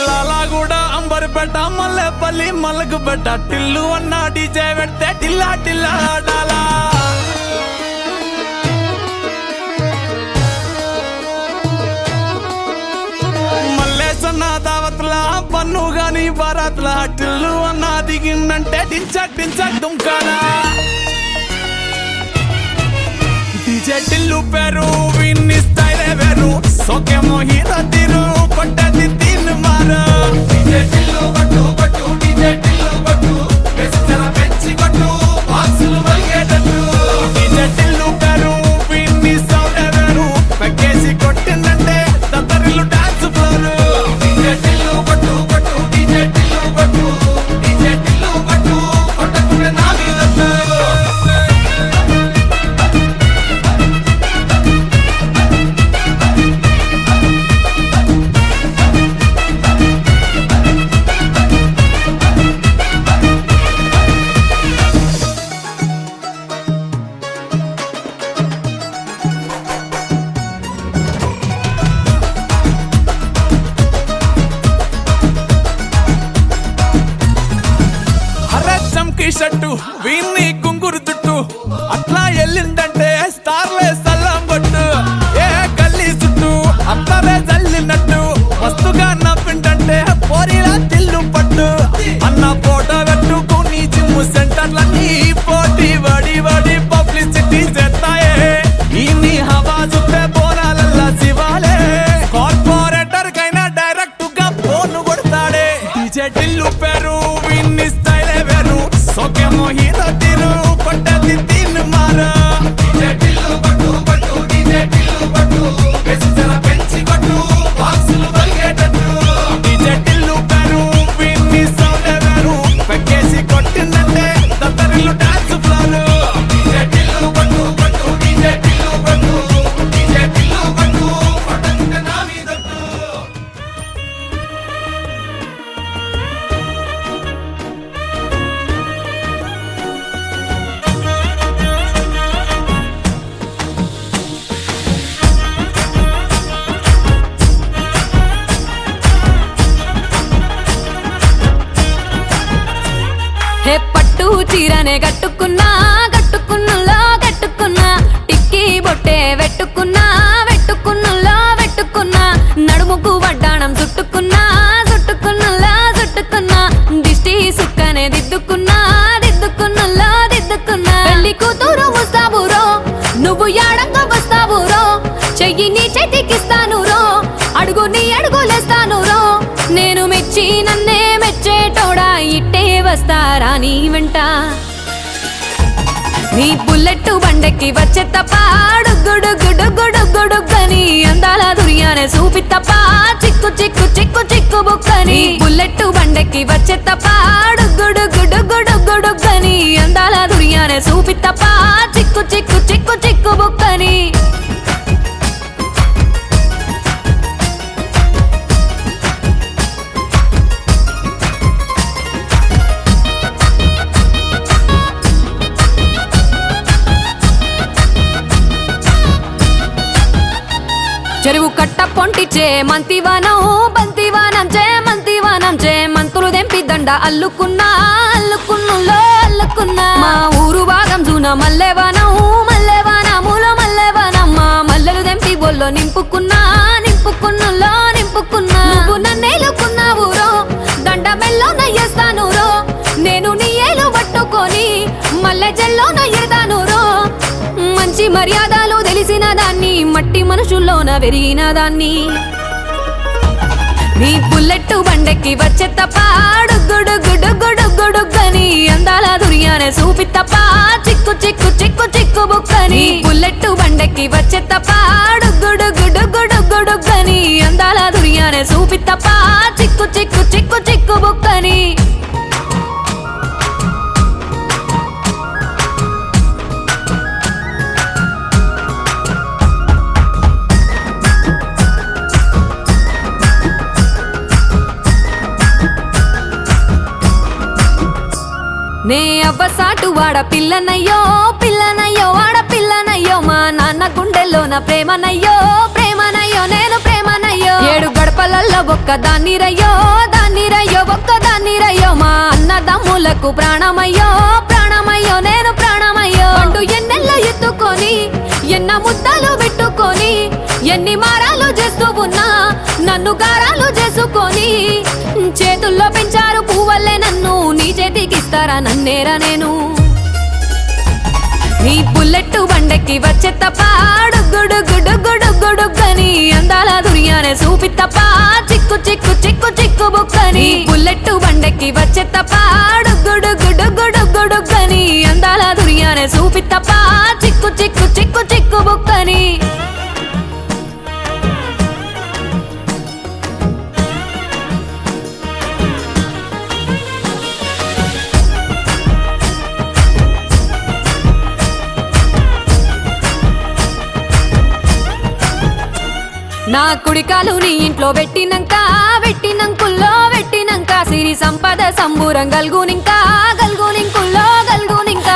లాలాగూడ అంబర్పేట మల్లెపల్లి మలకపేట టిల్లు అన్న డీజే పెడితే టిల్లా టిల్లా ఆడాలా మల్లేసన్న దావత్లా పన్ను గాని బారాత్లా టిల్లు అన్న దిగిందంటే టించక్ టించక్ దుంకాలా డీజే టిల్లు పేరు విన్ని స్టైలే వేరు సోకేమో హీరో తీరు కొట్టది తీన్ మారు డీజే టిల్లు కొట్టు కొట్టు డీజే టిల్లు కొట్టు వెచ్చర పెంచి కొట్టు బాక్సులు మలిగేటట్టు డీజే టిల్లు పేరు విన్ని సౌండే వేరు పెక్కేసి కొట్టిందంటే తత్తరిల్లు డాన్స్ ఫ్లోర్ డీజే టిల్లు కొట్టు కొట్టు డీజే టిల్లు కొట్టు డీజే టిల్లు కొట్టు కొట్టకుంటే నా మీదట్టు షట్టు వీన్ని గుంగురు చుట్టూ అట్లా ఎల్లిందంటే స్టార్లే సల్లం కొట్టు ఏ గల్లీ చుట్టూ అత్తరే జల్లినట్టు మస్తుగా నవ్విందంటే పోరీలా తిల్లు పట్టు అన్న ఫోటో పెట్టుకుని జిమ్ సెంటర్లన్నీ పోటీ వడి వడి పబ్లిసిటీ చేస్తాయే ఈ హవా చుట్టే బోనాలల్లా శివాలే కార్పొరేటర్ కైనా డైరెక్ట్ గా ఫోన్ కొడతాడే డీజే టిల్లు పేరు విన్ని స్టైలే వేరు సోకేమో హీరో తీరు కొట్టది తీన్ మారు డీజే టిల్లు కొట్టు కొట్టు డీజే టిల్లు కొట్టు వెచ్చర పెంచి కొట్టు బాక్సులు మలిగేటట్టు డీజే టిల్లు పేరు విన్ని సౌండే వేరు పెక్కేసి కొట్టిందంటే తత్తరిల్లు డాన్స్ ఫ్లోర్ డీజే టిల్లు కొట్టు కొట్టు డీజే టిల్లు కొట్టు డీజే టిల్లు కొట్టు కొట్టకుంటే నా మీదట్టు హే పట్టు చీరనే కట్టుకున్నా కట్టుకున్నులో కట్టుకున్నా టిక్కీ బొట్టే వెట్టుకున్నా వెట్టుకున్నులో వెట్టుకున్నా నడుముకు వడ్డాణం చుట్టుకున్నా చుట్టుకున్నులో చుట్టుకున్నా దిష్టి సుక్కనే దిద్దుకున్నా దిద్దుకున్నులో దిద్దుకున్నా పెళ్లి కూతురు ముస్తాబురో నువ్వు యాడంగా వస్తావురో చెయ్యి నీ చేతికిస్తాను రో అడుగు నీ అడుగులేస్తాను రో నేను మెచ్చి నన్నే మెచ్చేటోడా ఇట్టే వస్తారా నీ వెంట నీ బుల్లెట్ బండెక్కి వచ్చే తప్ప గుడుగుడుగుడుగుడుగుడుగని అందాల దుర్యానే చూపి తప్ప చిక్కు చిక్కు చిక్కు చిక్కు బుక్కని బుల్లెట్ బండెక్కి వచ్చే తప్ప గుడుగుడుగుడుగుడుగని అందాల దుర్యానే చూపి తప్ప చిక్కు చిక్కు చిక్కు చిక్కు బుక్కని చెరువు కట్ట పొంటిచే మంతివానం బంతివానం చే మంతివానం చే మంతులు దెంపి దండ అల్లుకున్నా అల్లుకున్నులో అల్లుకున్నా మా ఊరు భాగం జూన మల్లెవానం మల్లెవానములో మల్లెవానం మా మల్లెలు దెంపి బొల్లో నింపుకున్నా నింపుకున్నులో నింపుకున్నా నువ్వు నన్నేలుకున్నావు రో దండ మెల్లో నయ్యేస్తాను రో నేను నీ ఏలు పట్టుకొని మల్లె జల్లో నయ్యేదాను రో మంచి మర్యాదలు తెలిసిన దాన్ని మట్టి మనుషుల్లోన పెరిగిన దాన్ని నీ బుల్లెట్ బండెక్కి వచ్చే తప్ప గుడుగుడుగుడుగుడుగని అందాల దుర్యానే చూపి తప్ప చిక్కు చిక్కు చిక్కు చిక్కు బుక్కని బుల్లెట్ బండెక్కి వచ్చే తప్ప గుడుగుడుగుడుగుడుగని అందాల దుర్యానే చూపి తప్ప చిక్కు చిక్కు చిక్కు చిక్కు బుక్కని నే అవ్వ సాటు వాడ పిల్లనయ్యో పిల్లనయ్యో వాడ పిల్లనయ్యో మా నాన్న గుండెల్లో నా ప్రేమనయ్యో ప్రేమనయ్యో నేను ప్రేమనయ్యో 7 గడపలల్లో ఒక్కదాన్ని రయ్యో దాన్ని రయ్యో ఒక్కదాన్ని రయ్యో మా అన్నదమ్ములకు ప్రాణమయ్యో ప్రాణమయ్యో నేను ప్రాణమయ్యో అంటూ ఎన్నెల్ల ఎత్తుకొని ఎన్న ముద్దలు పెట్టుకొని ఎన్ని మారాలు చేస్తూ ఉన్నా నన్ను గారాలు చేసుకొని చేతుల్లో పెంచారు పువ్వల్లే నన్ను నీ చేతికిస్తారా నన్నేరా నేను నీ బుల్లెట్టు బండెక్కి వచ్చే తప్ప గుడుగుడుగుడుగుడుగుడుగని అందాల దునియానే చూపి తప్ప చిక్కు చిక్కు చిక్కు చిక్కు బుక్కని బుల్లెట్టు బండెక్కి వచ్చే తప్ప గుడుగుడుగుడుగుడుగని అందాల దునియానే చూపి తప్ప చిక్కు చిక్కు చిక్కు చిక్కు బుక్కని నా కుడికాలు నీ ఇంట్లో పెట్టినంక సిరి సంపద సంబూరం గల్గునింకా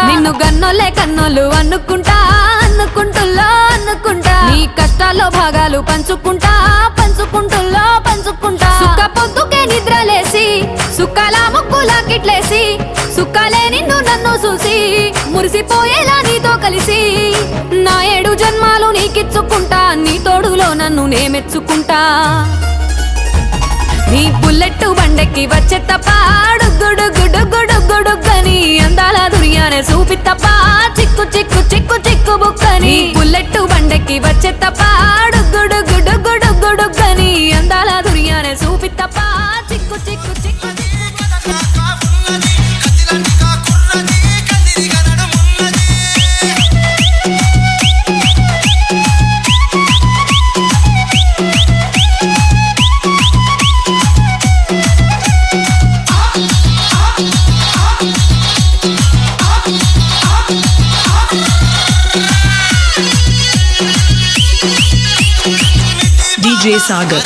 నిన్ను గన్నోలే కన్నోళ్ళు అనుకుంటా నీ కష్టాల్లో భాగాలు పంచుకుంటా సుక్క పొద్దుకే నిద్రలేసి సుక్కల ముక్కులా కిట్లేసి సుక్కలే నిన్ను నన్ను చూసి మురిసిపోయేలా నీతో కలిసి నా 7 జన్మాలు నీకిచ్చుకుంటా నీ తోడులో నన్ను నే మెచ్చుకుంటా నీ బుల్లెట్టు బండెక్కి వచ్చే తప్ప గుడుగుడుగుడుగుడుగని అందాల దునియానే చూపి తప్ప చిక్కు చిక్కు చిక్కు చిక్కు బుక్కని బుల్లెట్టు బండెక్కి వచ్చే తప్ప గుడుగుడుగుడుగుడుగని అందాల దునియానే చూపి తప్ప చిక్కు చిక్కు చిక్కు DJ Sagar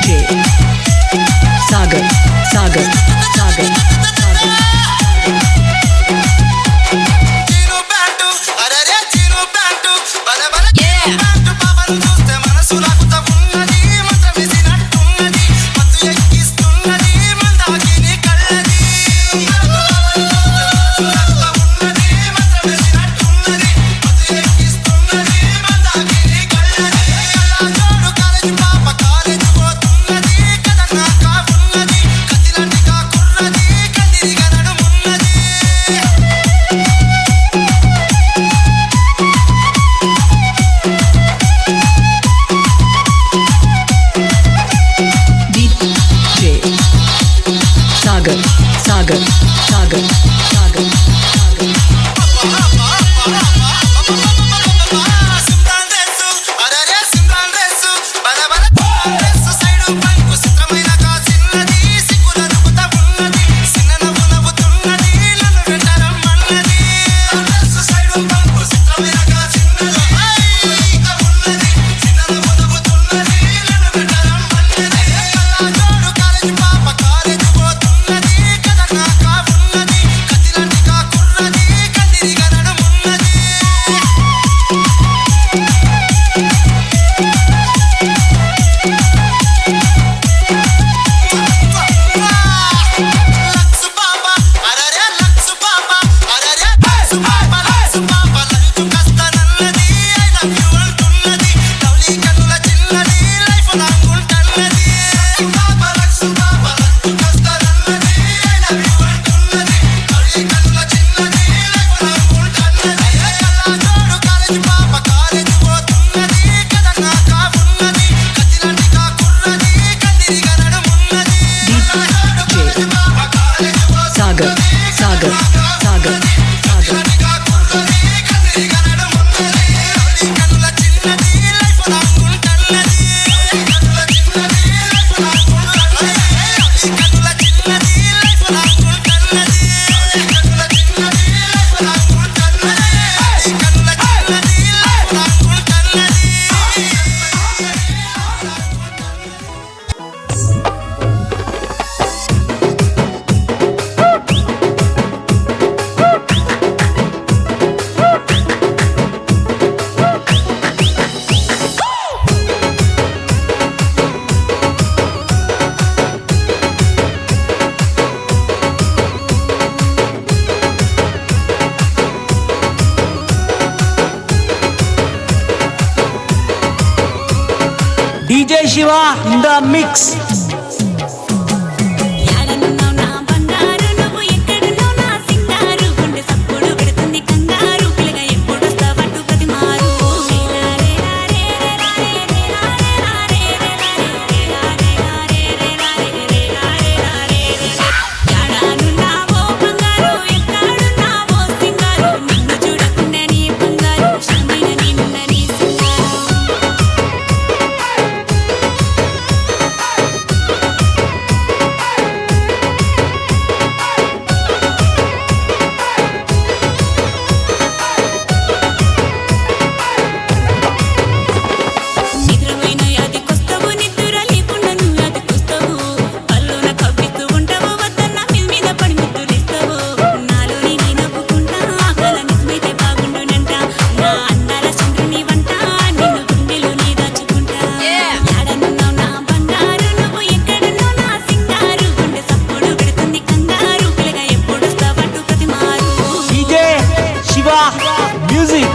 DJ DJ Shiva in the mix. Music.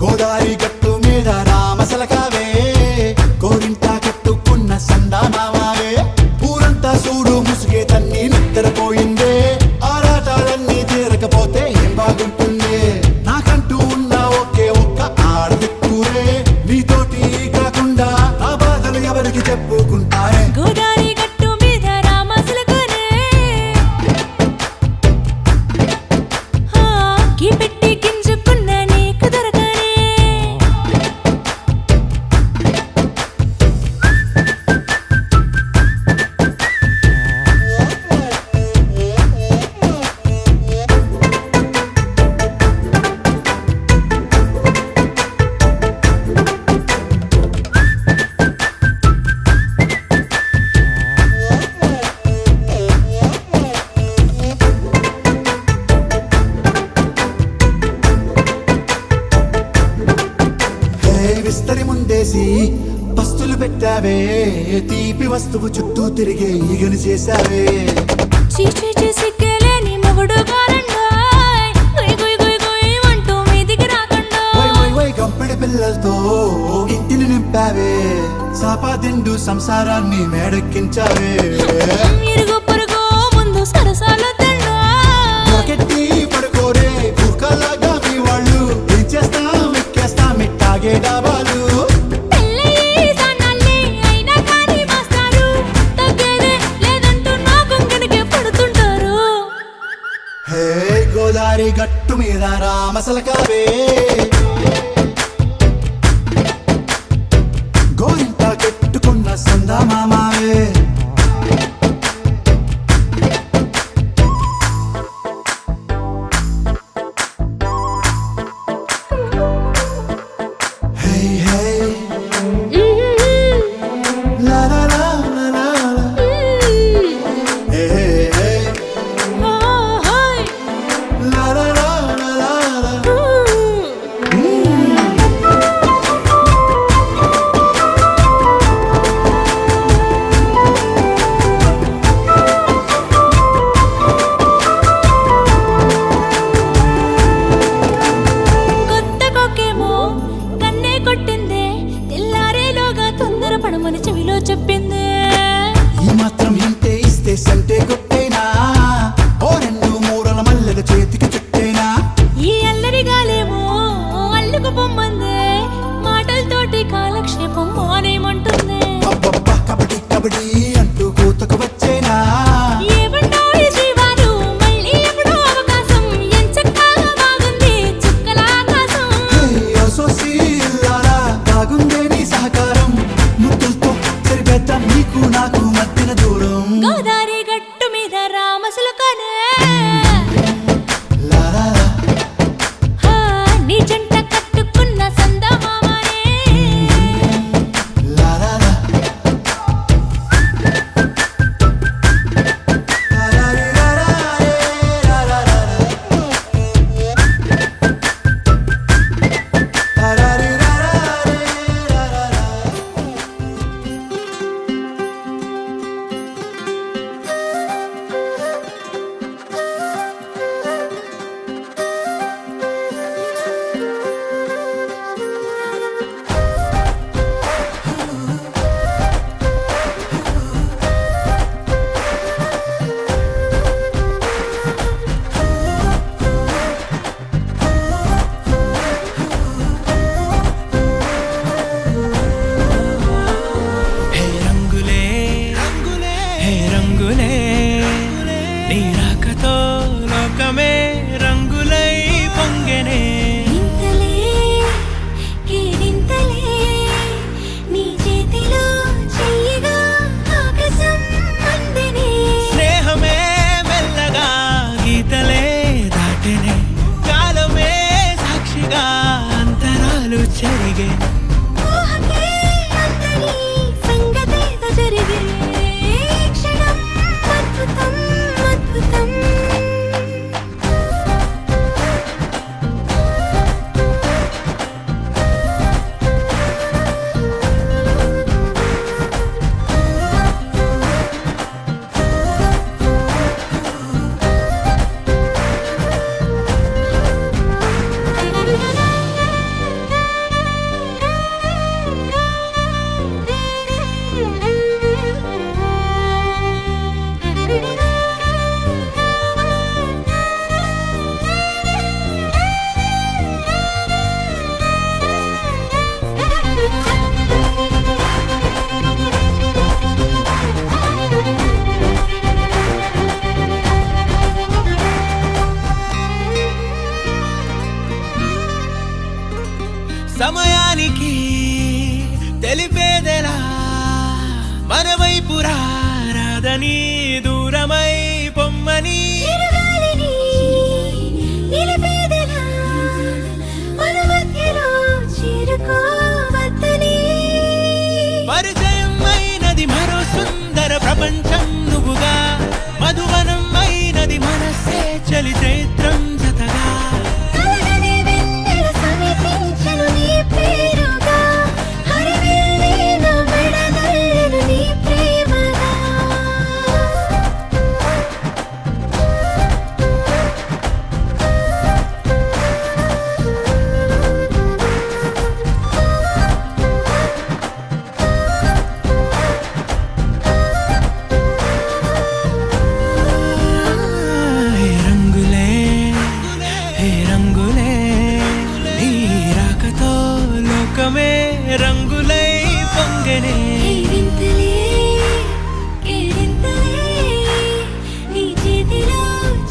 Godari గట్టు మీద రామసలకావే కోరింటా కట్టుకున్న సందామావే ఊరంతా చూడు ముసుగే తన్ని నిద్రపోయిందే ఆరాటాలన్నీ తీరకపోతే ఏం బాగుంటుంది నాకంటూ ఉన్న ఒకే ఒక్క ఆడదిక్కురే నీతోటి కాకుండా ఆ బాధలు ఎవరికి చెప్పుకుంటారే గోదారి గట్టు మీద రామసలకానే కీ పెట్టి గింజుకున్న నీకు దొరకనే విస్తరి ముందేసి పస్తులు పెట్టావే తీపి వస్తువు చుట్టూ తిరిగే ఈగను చేశావే చీచీ సిగ్గలేని మొగుడు గారండాయ్ గుయ్ గుయ్ గుయ్ గుయ్ అంటూ మీదికి రాకుండా వై వై వై గంపెడి పిల్లలతో ఇంటిని నింపావే సాపాదిండు సంసారాన్ని మేడెక్కించావే ఇరుగు పొరుగు ముందు సరసాలు తండా రాకెట్టి పడుకోరే కుక్కలాగా మీ వాళ్ళు ఏం చేస్తాం ఎక్కేస్తాం ఇట్టాగే డాబాలు పెళ్ళయి సన్నాళ్ళే అయినా కానీ మాస్తారు తగ్గేదే లేదంటూ నా కొంగనికే పడుతుంటారు హే గోదారి గట్టు మీద రామసలకావే గోరింట కట్టుకున్న సందామావే La la la la la la. Hey hey hey. హే రంగులే నీ రాకతో లోకమే రంగులై పొంగెనే ఇంతలే కేరింతలే నీ చేతిలో చెయ్యగా ఆకాశం అందెనే స్నేహమే మెల్లగా గీతలే దాటెనే కాలమే సాక్షిగా అంతరాలు చెరిగే ఊహకే అందని సంగతేదో జరిగే క్షణం అద్భుతం అద్భుతం సమయానికి తెలిపేదెలా మన వైపు రాదని దూరమై పొమ్మని చిరుగాలిని నిలిపేదెలా మన మధ్యలో చేరుకోవద్దని పరిచయం అయినది మరో సుందర ప్రపంచం నువ్వుగా మధువనం అయినది మనసే చలి చైత్రం జతగా కలగని వెన్నెల సమీపించెను నీ పేరుగా హరివిల్లే నా మెడదల్లెను నీ ప్రేమగా హే రంగులే హే రంగులే నీ రాకతో లోకమే రంగులై పొంగెనే వింతలే కేరింతలే నీ చేతిలో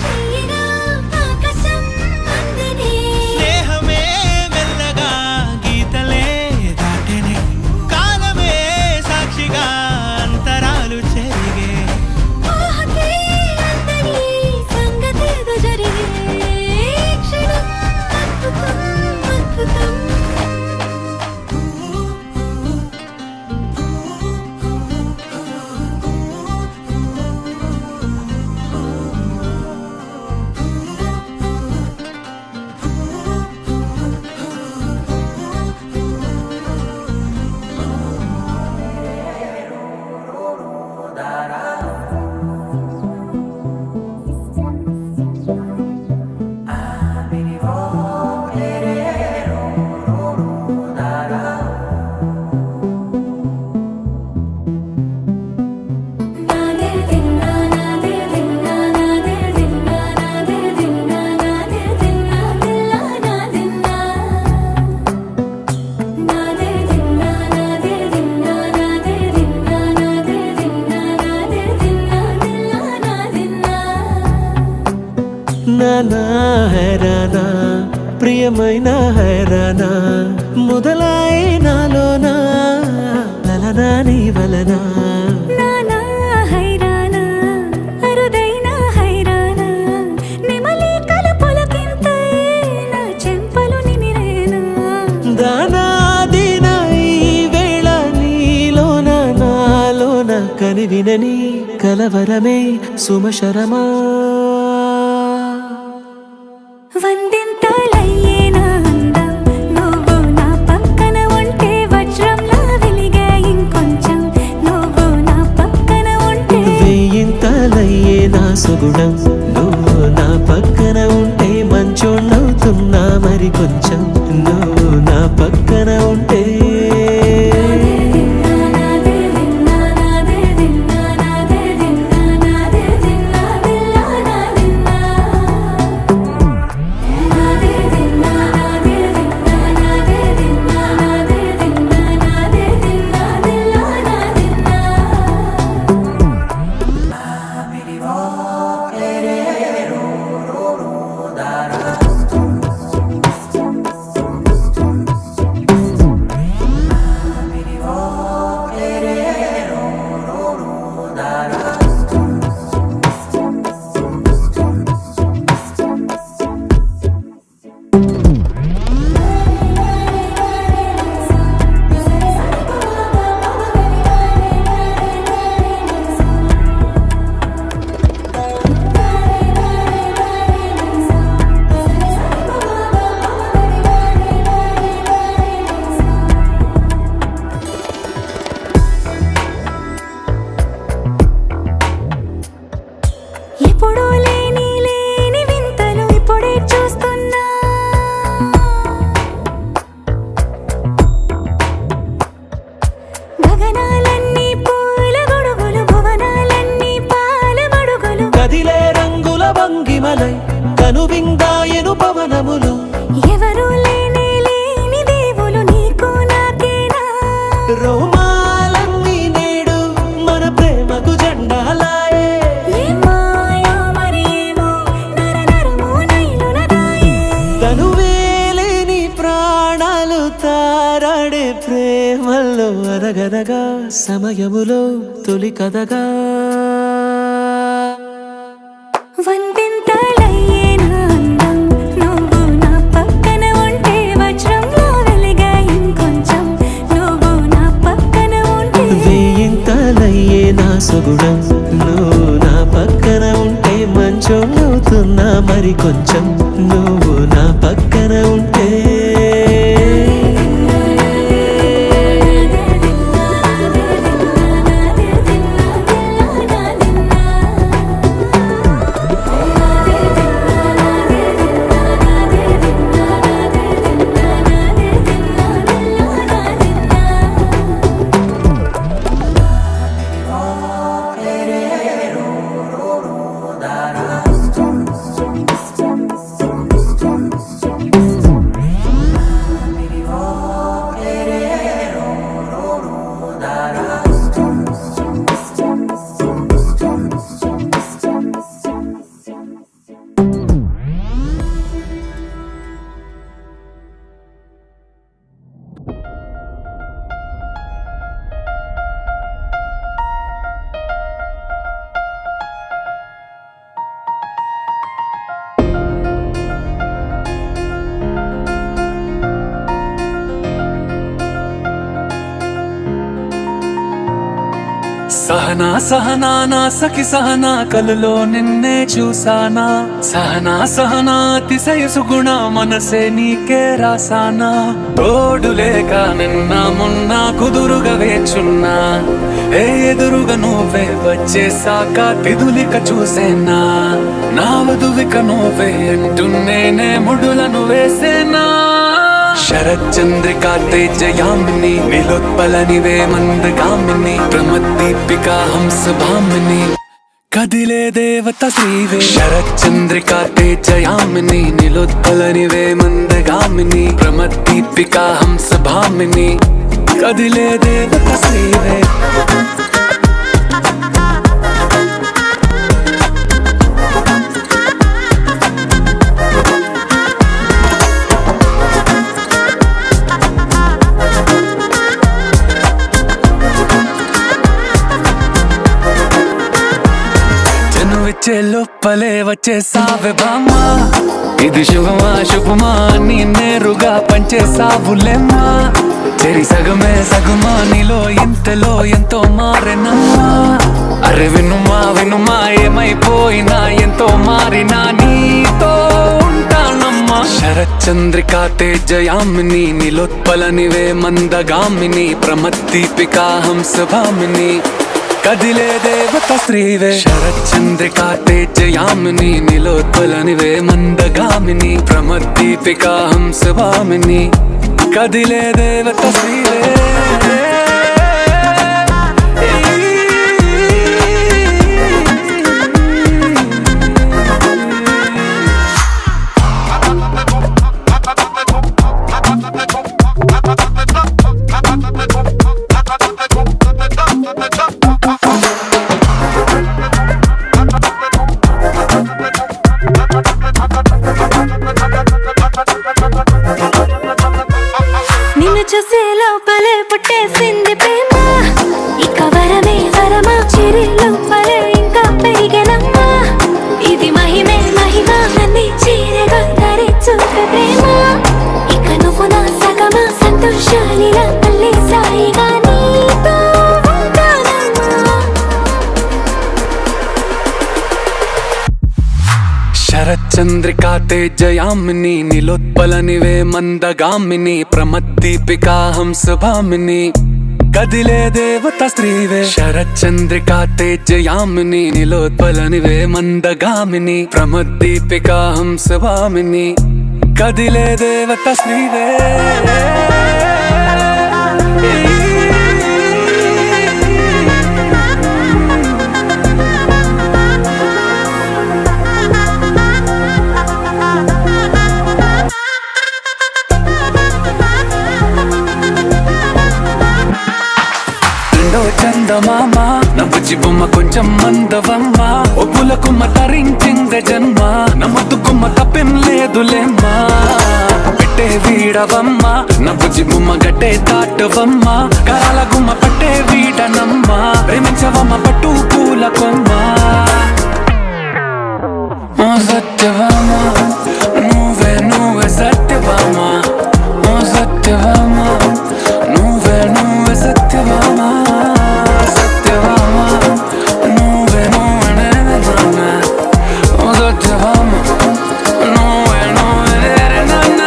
చెయ్యగా ఆకాశం అందెనే స్నేహమే మెల్లగా గీతలే దాటెనే కాలమే సాక్షిగా అంతరాలు చెరిగే ఊహకే అందని సంగతేదో జరిగే క్షణం అద్భుతం అద్భుతం నాదే దిన్నా నాదే దిన్నా నాదే దిన్నా నాదే దిన్నా నాదే దిన్నా దిల్లా నాదిన్నా నాదే దిన్నా నాదే దిన్నా నాదే దిన్నా నాదే దిన్నా నాదే దిన్నా దిల్లా నాదిన్నా నానా హైరానా ప్రియమైన హైరానా మొదలై నాలోనా లలనా నీ వలనా నానా హైరానా అరుదైన హైరానా నెమలి కలుపులకింతై నా చెంపలు నిమిరేనా దానాదిన ఈ వేళ నీలోన నాలోన కనివినని కలవరమే సుమశరమా వందింతలయ్యేనా అందం నువ్వు నా పక్కన ఉంటే వజ్రంలా వెలిగే ఇంకొంచెం నువ్వు నా పక్కన ఉంటే వేయింతలయ్యే నా సుగుణం నువ్వు నా పక్కన ఉంటే మంచోళ్ళవుతున్నా మరి కొంచెం నువ్వు నా పక్కన ఉంటే నాదే దిన్నా నాదే దిన్నా నాదే దిన్నా నాదే దిన్నా దిల్లా నాదిన్నా నాదే దిన్నా నాదే దిన్నా నాదే దిన్నా నాదే దిన్నా నాదే దిన్నా దిల్లా నాదిన్నా కదిలే రంగుల భంగిమలై కనువిందాయను పవనములు ఎవరు లేని దేవులు నీకు నాకేనా రోమాలన్నీ నేడు మన ప్రేమకు జెండాలాయే ఏ మాయో మరేమో నరనరమో నైలునదాయే తనువేలేని ప్రాణాలు తారాడే ప్రేమల్లో అదగదగా సమయములో తొలి కదగా వందింతలయ్యేనా అందం నువ్వు నా పక్కన ఉంటే వజ్రంలో వెలిగా ఇంకొంచెం నువ్వు నా పక్కన ఉంటే వేయింతలయ్యే నా సొగుణం నువ్వు నా పక్కన ఉంటే మంచోళ్ళవుతున్నా మరి కొంచెం నువ్వు నా పక్కన ఉంటే సహనా సహనా నా సఖి సహనా కలలో నిన్నే చూసానా సహనా సహనా అతిశయ సుగుణ మనసే నీకే రాసానా తోడు లేక నిన్న మొన్న కుదురుగా వేచున్నా ఏ ఎదురుగా నువ్వే వచ్చేసాక తిదులిక చూసేనా నా వధువిక నువ్వే అంటున్నేనే ముడులను వేసేనా శరచంద్రికా తేజయామిని నిలోత్పలనివే మందగామిని ప్రమద్దీపికా హంస భామిని కదిలే దేవత శ్రీవే శరచంద్రికా తేజయామిని నిలోత్పలనివే మందగామిని ప్రమద్దీపికా హంస భామిని కదిలే దేవత శ్రీవే లోపలే వచ్చేసావే బామ్మా ఇది శుభమా శుభమా నీ నేరుగా పంచేసావులేమ్మా చెరి సగమే సగమా నీలో ఇంతలో ఎంతో మారెనమ్మా అరే వినుమా వినుమా ఏమైపోయినా ఎంతో మారినా నీతో ఉంటానమ్మా శరచంద్రికా తేజయామిని నిలోత్పలనివే మందగామిని ప్రమద్దీపికా హంస భామిని కదిలే దేవత శ్రీవే శరచంద్రికా తేజయామిని నిలోత్పలనివే మందగామిని ప్రమద్దీపికా హంస భామిని కదిలే దేవత శ్రీవే నిన్ను చూసే లోపలే పుట్టేసింది ప్రేమ ఇక వరమే వరమా చిరి లోపలే ఇంకా పెరిగనమ్మా ఇది మహిమే మహిమ అన్ని చీరగా ధరి చూపే ప్రేమ ఇక నువ్వు నా సగమా సంతోషాలిలా మళ్ళీ సాయిగా నీతో ఉంటానమ్మా శరచంద్రికా తేజయామిని నిలోత్పలనివే మందగామిని ప్రమద్దీపికా హంస భామిని కదిలే దేవత శ్రీవే శరచంద్రికా తేజయామిని నిలోత్పలనివే మందగామిని ప్రమద్దీపికా హంస భామిని కదిలే దేవత శ్రీవే బొమ్మ ఒప్పులకు తరించిందే జన్మ నమ్మద్దు గుమ్మ తప్పేం లేదులేమ్మా పెట్టే వీడవమ్మ నవ్వుజి గుమ్మ గట్టే దాటవమ్మ కరాల గుమ్మ పట్టే వీడనమ్మ ప్రేమించవమ్మ పట్టు పూల కొమ్మ ఓ సత్యవామ నువ్వే నువ్వే సత్యవామ ఓ సత్యవామ నువ్వే నువ్వే సత్యవామ సత్యవామ నువ్వే నువ్వే నాన్న ఓ సత్యవామ నువ్వే నువ్వే నాన్న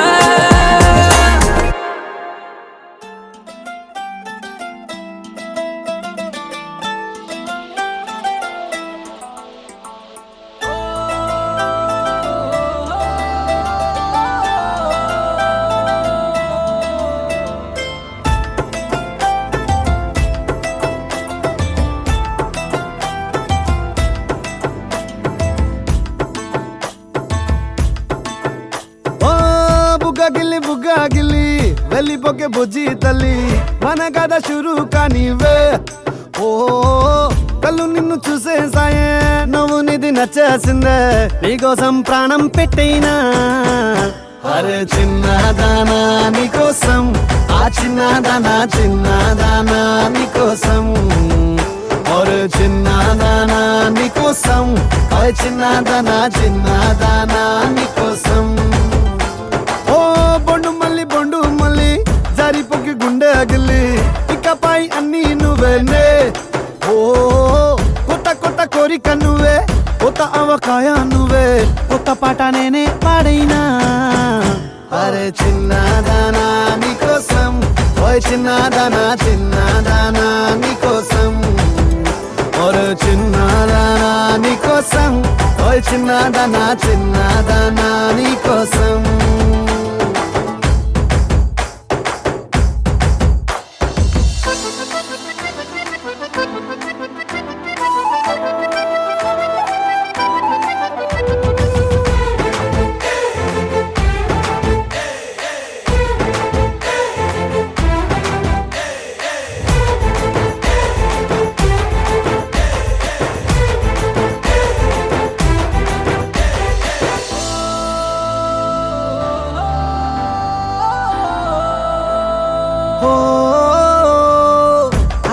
ఓ బుగ్గాగిల్లి వెళ్ళిపోకే బుజ్జి తల్లి మన కథ షురు కానివే ఓ కళ్ళు నిన్ను చూసేసాయే నువ్వు నిధి నచ్చేసిందే నీకోసం ప్రాణం పెట్టైనా అరే చిన్నదానా నీకోసం ఆ చిన్నదానా చిన్నదానా నీకోసం ఒరే చిన్నదానా నీకోసం ఓ చిన్నదానా చిన్నదానా నీకోసం ఓ బొండు మళ్ళీ జారిపోకి గుండె అగిలి ఇకపై అన్ని నువ్వేనే ఓ కొత్త కోరిక నువ్వే కొత్త అవకాయ నువ్వే కొత్త పాట నేనే పాడైనా అరే చిన్నదానా నీకోసం ఓ చిన్నదానా చిన్నదానా నీకోసం ఒరే చిన్నదానా నీకోసం ఓ చిన్నదానా చిన్నదానా నీకోసం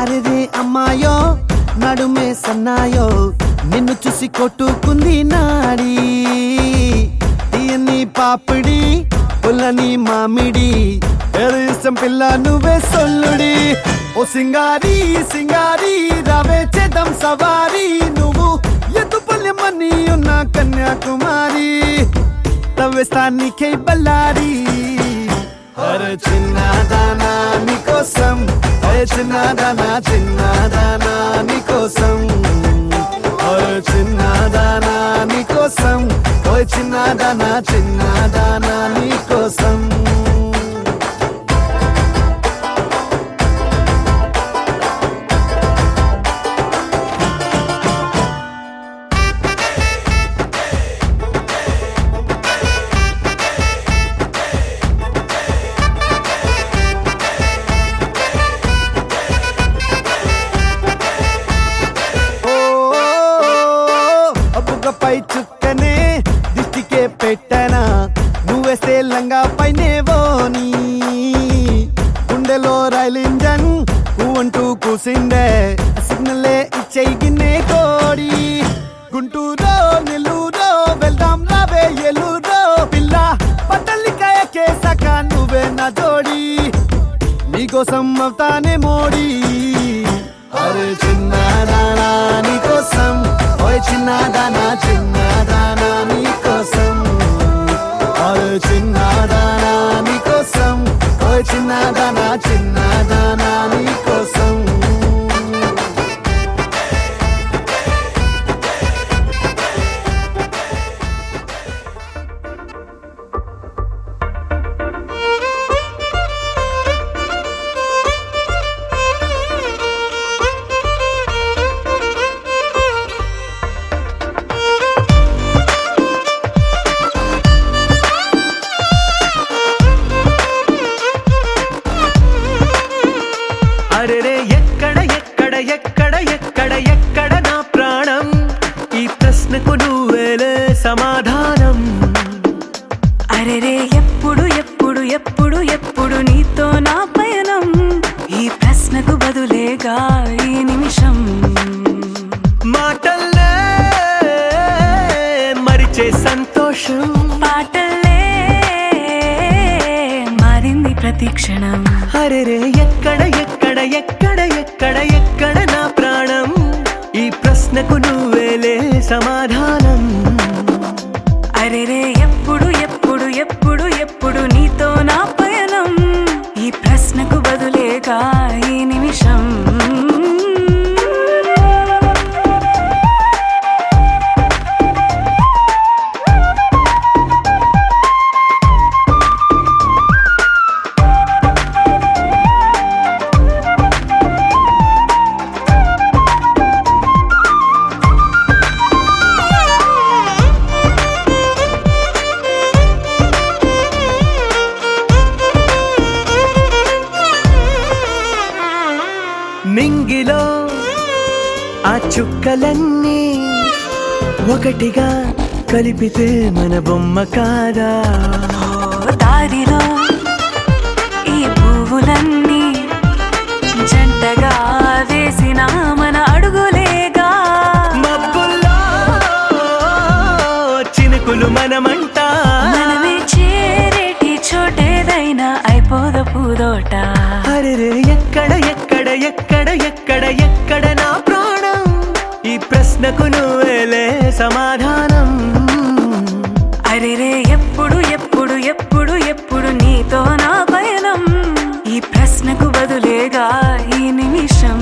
అరే అమ్మాయో నడుమే సన్నాయో నిన్ను చూసి కొట్టుకుంది నాడి తీయని పాపిడి పుల్లని మామిడి ఏడు ఇష్టం పిల్ల నువ్వే సొల్లుడి ఓ సింగారి రావే చేద్దాం సవారి నువ్వు ఎద్దు పల్లెమని ఉన్న కన్యాకుమారి తవ్వేస్తానికై బల్లారి అరే చిన్నదానా నీకోసం అరే చిన్నదానా చిన్నదానా నీకోసం అరే చిన్నదానా నీకోసం ఓ చిన్నదానా చిన్నదానా నీకోసం పై చుక్కనే దిష్టికే పెట్టనా నువ్వేస్తే లంగా పైనేవోని గుండెలో రైలు ఇంజన్ అంటూ కూసిందే సిగ్నలే ఇచ్చేయి గిన్నే కోడి గుంటూరో నెల్లూరో వెళ్దాం రావే ఎల్లూరో పిల్ల పట్టలికాయ కేసాక నువ్వే నా జోడి నీకోసం అవుతానే మోడీ అరే చిన్నదానా నీకోసం ఓయ్ చిన్నదానా చిన్నదానా నీకోసం ఓయ్ చిన్నదానా నీకోసం ఓయ్ చిన్నదానా చిన్నదానా నీకోసం ప్రశ్నకు నువ్వేలే సమాధానం. అరెరే ఎప్పుడు ఎప్పుడు ఎప్పుడు ఎప్పుడు నీతో నా పయనం, ఈ ప్రశ్నకు బదులేగా ఈ నిమిషం. మాటల్లే మరిచే సంతోషం, పాటల్లే మారింది ప్రతి క్షణం. అరెరే ఎక్కడ ఎక్కడ ఎక్కడ ఎక్కడ ఎక్కడ నా ప్రాణం, ఈ ప్రశ్నకు నువ్వేలే సమాధానం. అరెరే ఎప్పుడు ఎప్పుడు ఎప్పుడు ఎప్పుడు నీతో నా పయనం, ఈ ప్రశ్నకు బదులేగా ఈ నిమిషం. నింగిలో ఆ చుక్కలన్నీ ఒకటిగా కలిపితే మన బొమ్మ కాదా. దారిలో ఈ పువ్వులన్నీ జంటగా వేసిన మన అడుగులేగా. మబ్బుల్లో చినుకులు మనమంట, మనమే చేరేటి చోటేదైనా అయిపోద పూదోట. అరెరే ఎక్కడ ఎక్కడ ఎక్కడ ఎక్కడ ఎక్కడ నా ప్రాణం, ఈ ప్రశ్నకు నువ్వేలే సమాధానం. అరెరే ఎప్పుడు ఎప్పుడు ఎప్పుడు ఎప్పుడు నీతో నా పయనం, ఈ ప్రశ్నకు బదులేగా ఈ నిమిషం.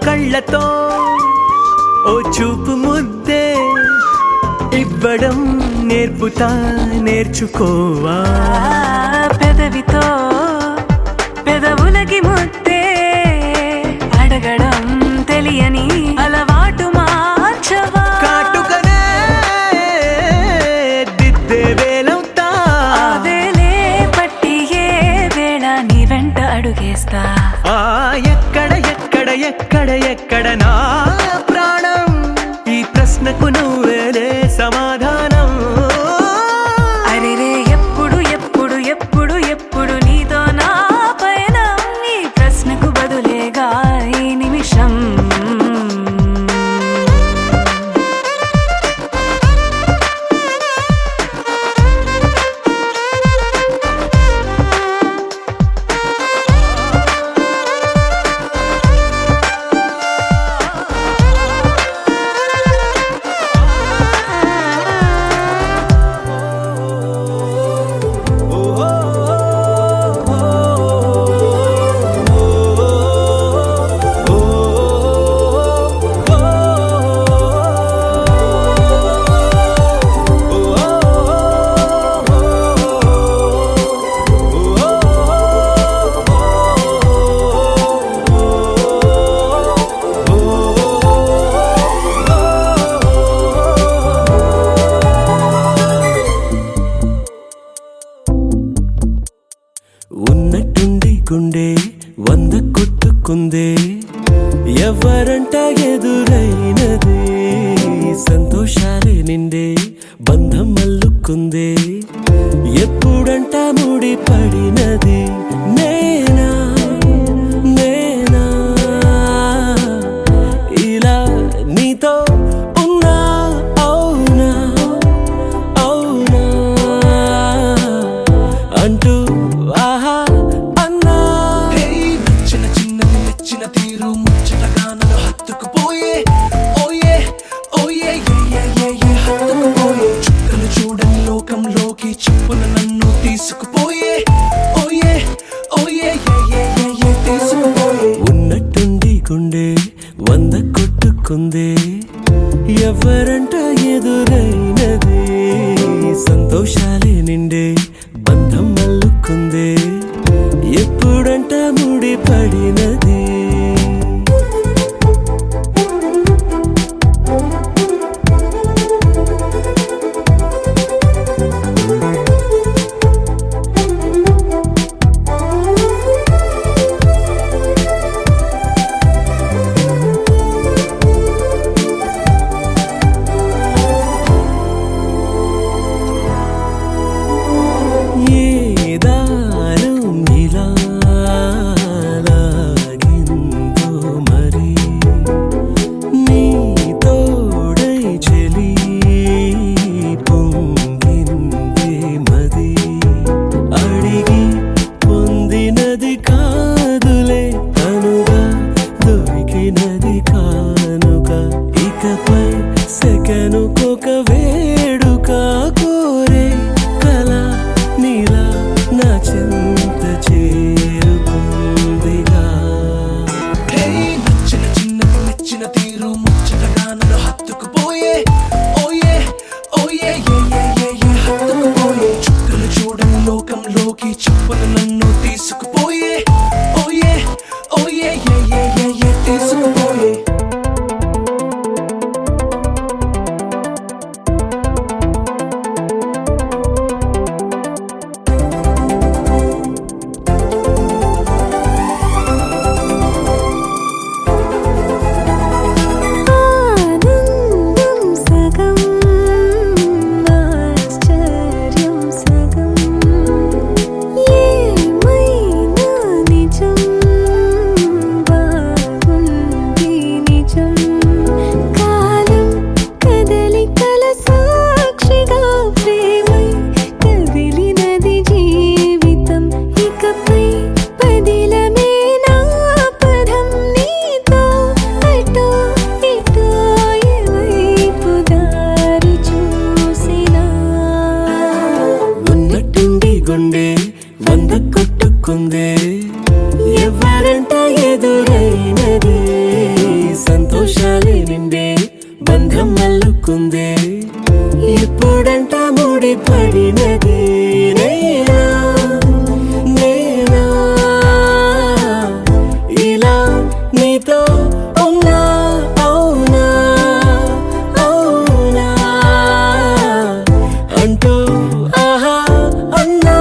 కళ్ళతో ఓ చూపు ముద్దే ఇవ్వడం నేర్పుతా, నేర్చుకోవా. పెదవితో పెదవులకి ముద్దే అడగడం తెలియని అలవాటు మార్చవా. కాటుకనే దిద్దే వేలవుతా, వేలే పట్టి ఏ వేళ నీ వెంట అడుగేస్తా. ఎక్కడ ఎక్కడ ఎక్కడ ఎక్కడ నా ప్రాణం, ఈ ప్రశ్నకు నువ్వేలే సమాధానం. అరెరే ఎప్పుడు ఎప్పుడు ఎప్పుడు ఎప్పుడు నీతో నా పయనం, ఈ ప్రశ్నకు బదులేగా ఈ నిమిషం. ఉన్నట్టుండి గుండె 100 కొట్టుకుందే, ఎవరంట ఎదురైనది, సంతోషాలే నిండే బంధం అల్లుకుందే, ఎప్పుడంట ముడి పడినది. నేనా నేనా ఇలా నీతో ఉన్నా, అవునా అవునా అంటూ ఆహా అన్నా. చిన్న చిన్నది మెచ్చిన తీరు ముచ్చటగా నన్ను హత్తుకుపోయే, ఓయే ఓయే హత్తుకుపోయే. చుక్కలు చూడని లోకంలోకి చెప్పున నన్ను తీసుకుపోయే, ఓయే ఓయే తీసుకుపోయే. ఉన్నట్టుండి గుండె 100 కొట్టుకుందే, ఎవరంట ఎదురైనది, సంతోషాలే నిండే బంధం అల్లుకుందే, ఎప్పుడంట ముడి పడినది ఎవరంట ఎదురైనది సంతోషాలే నిండే బంధం అల్లుకుందే ఎప్పుడంట ముడి పడినది నేనా నేనా ఇలా నీతో ఉన్నా అవునా అవునా అంటూ ఆహా అన్నా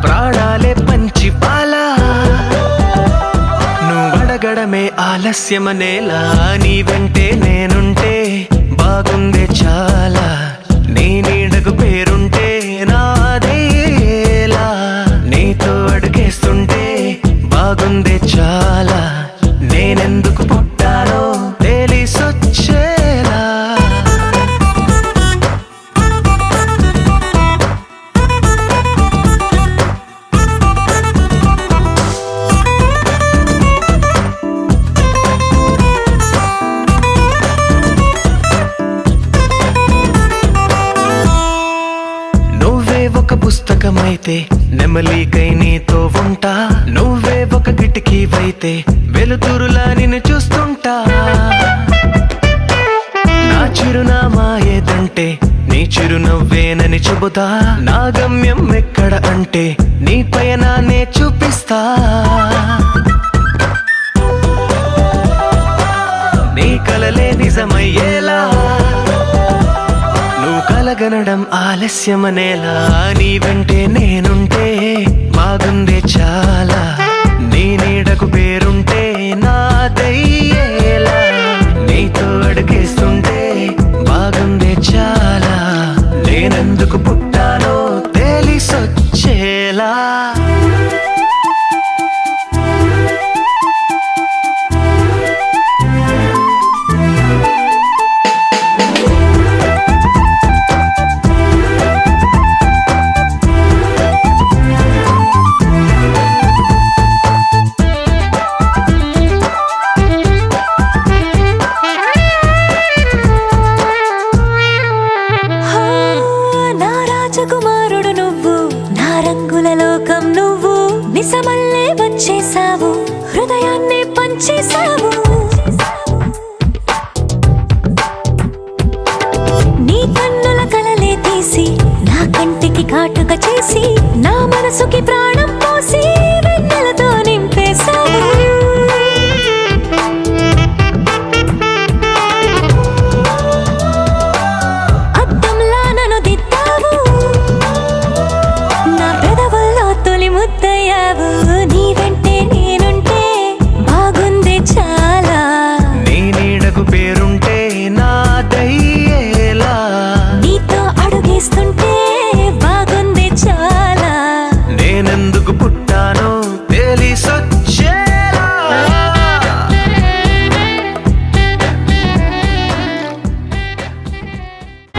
ప్రాణాలే పంచి పాలా నువ్వడగడమే ఆలస్యమనేలా నీ వెంటే నేనుంటే బాగుందే చాలా నీ నీడకు పేరుంటే నాదేలా నీతో అడుగేస్తుంటే బాగుందే చాలా నేనెందుకు పుట్టానో తెలిసొచ్చేలా ఒక పుస్తకమైతే నెమలికై నీతో ఉంటా నువ్వే ఒక కిటికీవైతే వెలుతురులా నిన్ను చూస్తుంటా నా చిరునామా ఏదంటే నీ చిరునవ్వేనని చెబుతా నా గమ్యం ఎక్కడ అంటే నీ పయనాన్నే చూపిస్తా నీ కలలే నిజమయ్యేలా నువ్వు కలగ కనడం ఆలస్యమనేలా నీ వెంటే నేనుంటే బాగుందే చాలా నీ నీడకు పేరుంటే నాదయ్యేలా నీతో అడుగేస్తుంటే బాగుందే చాలా నేనెందుకు పుట్టానో తెలిసొచ్చేలా నా రాజకుమారుడు నువ్వు నా రంగుల లోకం నువ్వు నిసమల్లే వచ్చేసావు హృదయాన్ని పంచేసావు నీ కన్నుల కలలే తీసి నా కంటికి కాటుక చేసి నా మనసుకి ప్రాణం పోసి వెన్నెలతో నింపేశావు అద్దంలా నన్ను దిద్దావు నా పెదవుల్లో తొలి ముద్దయ్యావు నీ వెంటే నేనుంటే బాగుంది చాలా నీ నీడకు పేరుంటే నాదయ్యేలా నీతో అడుగేస్తుంటే బాగుంది చాలా నేనెందుకు పుట్టానో